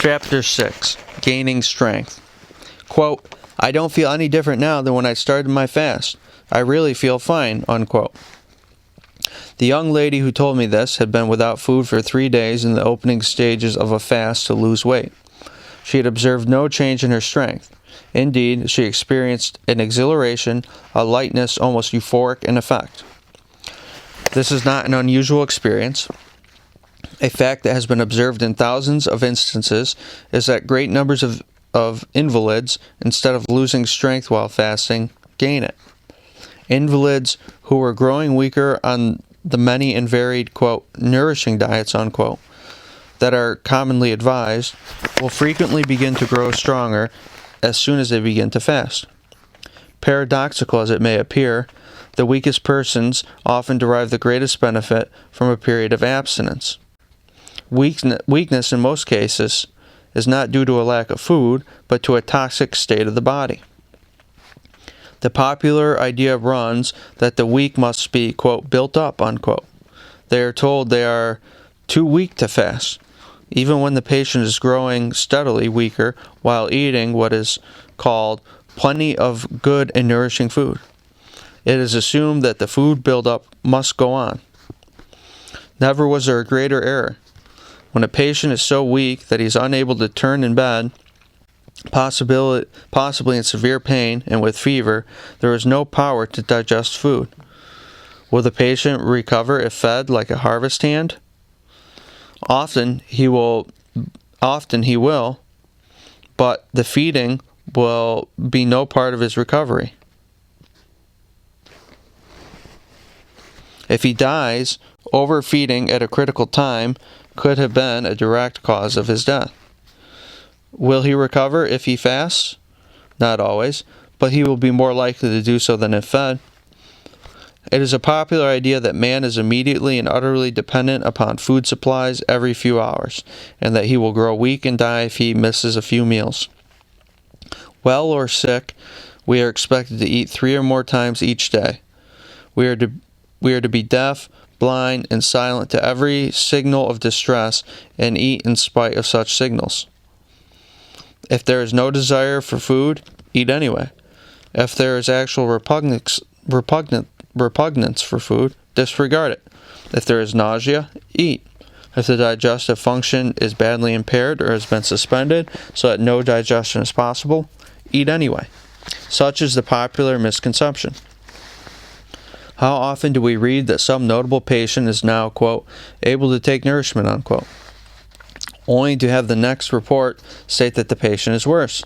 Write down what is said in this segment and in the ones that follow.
Chapter 6. Gaining Strength. Quote, I don't feel any different now than when I started my fast. I really feel fine, unquote. The young lady who told me this had been without food for 3 days in the opening stages of a fast to lose weight. She had observed no change in her strength. Indeed, she experienced an exhilaration, a lightness almost euphoric in effect. This is not an unusual experience. A fact that has been observed in thousands of instances is that great numbers of invalids, instead of losing strength while fasting, gain it. Invalids who were growing weaker on the many and varied, quote, nourishing diets, unquote, that are commonly advised, will frequently begin to grow stronger as soon as they begin to fast. Paradoxical as it may appear, the weakest persons often derive the greatest benefit from a period of abstinence. Weakness in most cases is not due to a lack of food, but to a toxic state of the body. The popular idea runs that the weak must be, quote, built up, unquote. They are told they are too weak to fast, even when the patient is growing steadily weaker while eating what is called plenty of good and nourishing food. It is assumed that the food buildup must go on. Never was there a greater error. When a patient is so weak that he is unable to turn in bed, possibly in severe pain and with fever, there is no power to digest food. Will the patient recover if fed like a harvest hand? Often he will, but the feeding will be no part of his recovery. If he dies, overfeeding at a critical time could have been a direct cause of his death. Will he recover if he fasts? Not always, but he will be more likely to do so than if fed. It is a popular idea that man is immediately and utterly dependent upon food supplies every few hours, and that he will grow weak and die if he misses a few meals. Well or sick, we are expected to eat 3 or more times each day. We are to be deaf, blind, and silent to every signal of distress, and eat in spite of such signals. If there is no desire for food, eat anyway. If there is actual repugnance for food, disregard it. If there is nausea, eat. If the digestive function is badly impaired or has been suspended so that no digestion is possible, eat anyway. Such is the popular misconception. How often do we read that some notable patient is now, quote, able to take nourishment, unquote, only to have the next report state that the patient is worse?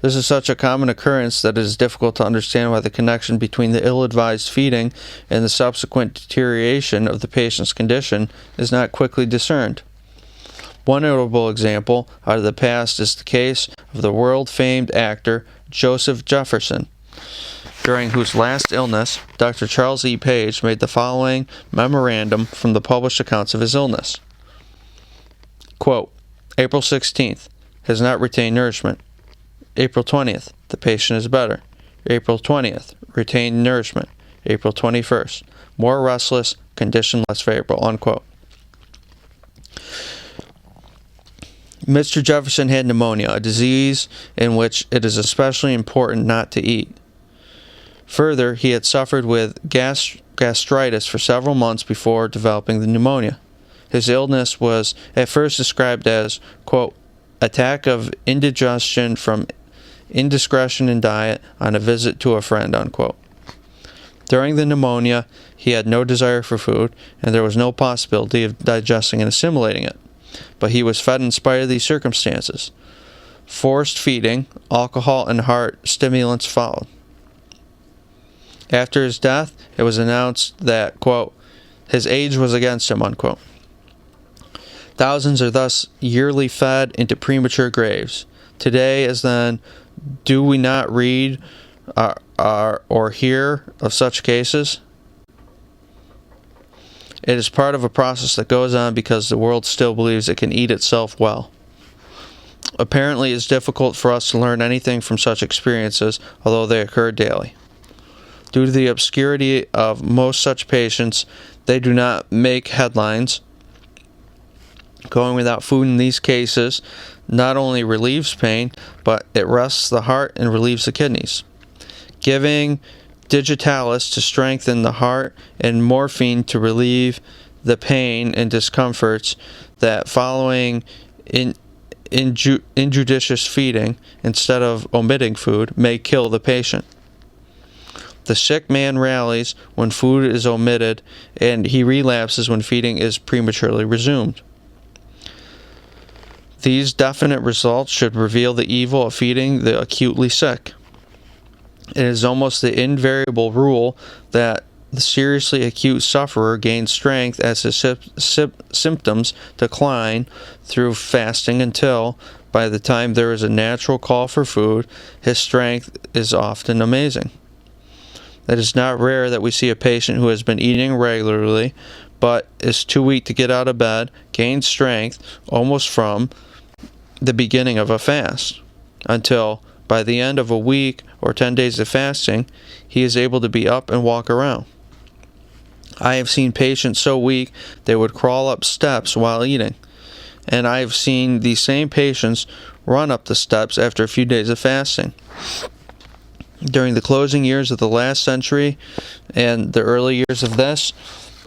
This is such a common occurrence that it is difficult to understand why the connection between the ill-advised feeding and the subsequent deterioration of the patient's condition is not quickly discerned. One notable example out of the past is the case of the world-famed actor Joseph Jefferson, during whose last illness, Dr. Charles E. Page made the following memorandum from the published accounts of his illness. Quote, April 16th, has not retained nourishment. April 20th, the patient is better. April 20th, retained nourishment. April 21st, more restless, condition less favorable, unquote. Mr. Jefferson had pneumonia, a disease in which it is especially important not to eat. Further, he had suffered with gastritis for several months before developing the pneumonia. His illness was at first described as, quote, attack of indigestion from indiscretion in diet on a visit to a friend, unquote. During the pneumonia, he had no desire for food, and there was no possibility of digesting and assimilating it. But he was fed in spite of these circumstances. Forced feeding, alcohol, and heart stimulants followed. After his death, it was announced that, quote, his age was against him, unquote. Thousands are thus yearly fed into premature graves. Today, as then, do we not read or hear of such cases? It is part of a process that goes on because the world still believes it can eat itself well. Apparently, it is difficult for us to learn anything from such experiences, although they occur daily. Due to the obscurity of most such patients, they do not make headlines Going without food in these cases not only relieves pain, but it rests the heart and relieves the kidneys. Giving digitalis to strengthen the heart and morphine to relieve the pain and discomforts that following injudicious feeding instead of omitting food may kill the patient. The sick man rallies when food is omitted, and he relapses when feeding is prematurely resumed. These definite results should reveal the evil of feeding the acutely sick. It is almost the invariable rule that the seriously acute sufferer gains strength as his symptoms decline through fasting until, by the time there is a natural call for food, his strength is often amazing. It is not rare that we see a patient who has been eating regularly but is too weak to get out of bed gain strength almost from the beginning of a fast, until by the end of a week or 10 days of fasting, he is able to be up and walk around. I have seen patients so weak they would crawl up steps while eating, and I have seen these same patients run up the steps after a few days of fasting. During the closing years of the last century and the early years of this,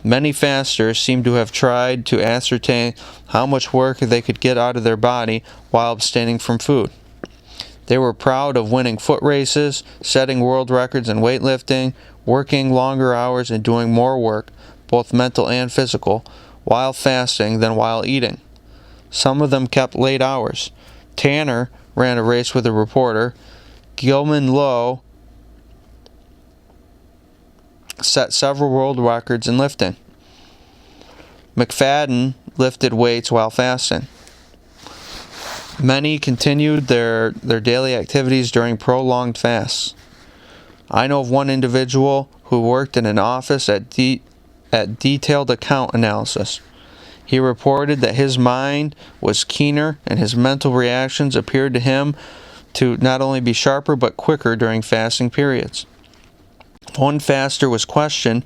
many fasters seem to have tried to ascertain how much work they could get out of their body while abstaining from food. They were proud of winning foot races, setting world records in weightlifting, working longer hours and doing more work, both mental and physical, while fasting than while eating. Some of them kept late hours. Tanner ran a race with a reporter. Gilman Lowe set several world records in lifting. McFadden lifted weights while fasting. Many continued their daily activities during prolonged fasts. I know of one individual who worked in an office at detailed account analysis. He reported that his mind was keener and his mental reactions appeared to him to not only be sharper but quicker during fasting periods. One faster was questioned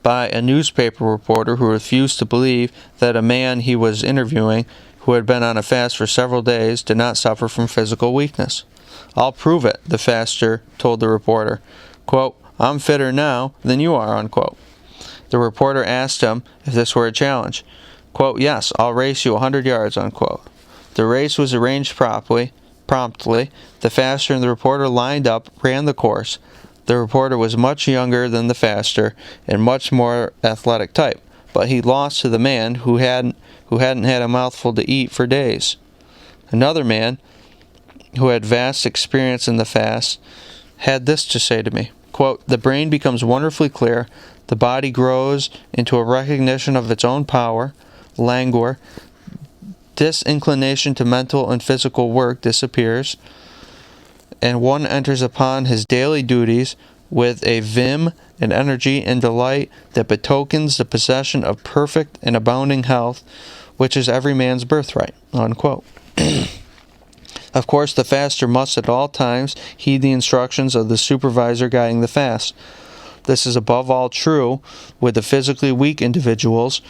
by a newspaper reporter who refused to believe that a man he was interviewing who had been on a fast for several days did not suffer from physical weakness. "I'll prove it," the faster told the reporter. Quote, "I'm fitter now than you are," unquote. The reporter asked him if this were a challenge. Quote, "Yes, I'll race you 100 yards, unquote. The race was arranged promptly. The faster and the reporter lined up, ran the course. The reporter was much younger than the faster and much more athletic type, but he lost to the man who hadn't had a mouthful to eat for days. Another man, who had vast experience in the fast, had this to say to me, quote, "The brain becomes wonderfully clear, the body grows into a recognition of its own power, languor, disinclination to mental and physical work disappears, and one enters upon his daily duties with a vim and energy and delight that betokens the possession of perfect and abounding health, which is every man's birthright," unquote. Of course, the faster must at all times heed the instructions of the supervisor guiding the fast. This is above all true with the physically weak individuals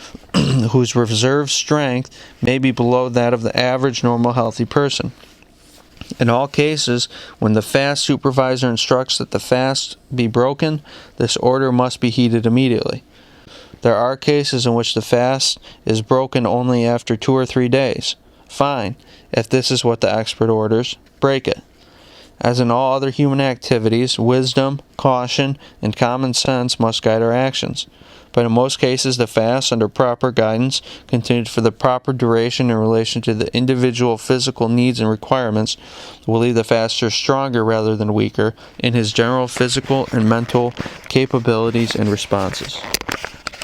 whose reserve strength may be below that of the average normal healthy person. In all cases, when the fast supervisor instructs that the fast be broken, this order must be heeded immediately. There are cases in which the fast is broken only after 2 or 3 days. Fine, if this is what the expert orders, break it. As in all other human activities, wisdom, caution, and common sense must guide our actions. But in most cases, the fast, under proper guidance, continued for the proper duration in relation to the individual physical needs and requirements, will leave the faster stronger rather than weaker in his general physical and mental capabilities and responses.